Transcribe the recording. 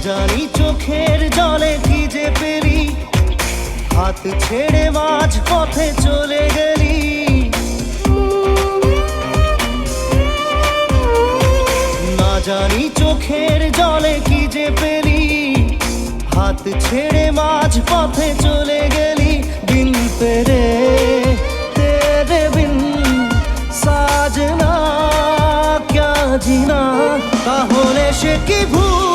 জানি চোখের জলে কি যে পেলি, হাত ছেড়ে মাঝ পথে চলে গেলি। না জানি চোখের জলে কি যে পেলি, হাত ছেড়ে মাঝ পথে চলে গেলি। বিন তেরে তেরে বিন সাজনা ক্যা জিনা, তাহলে সে কি ভুল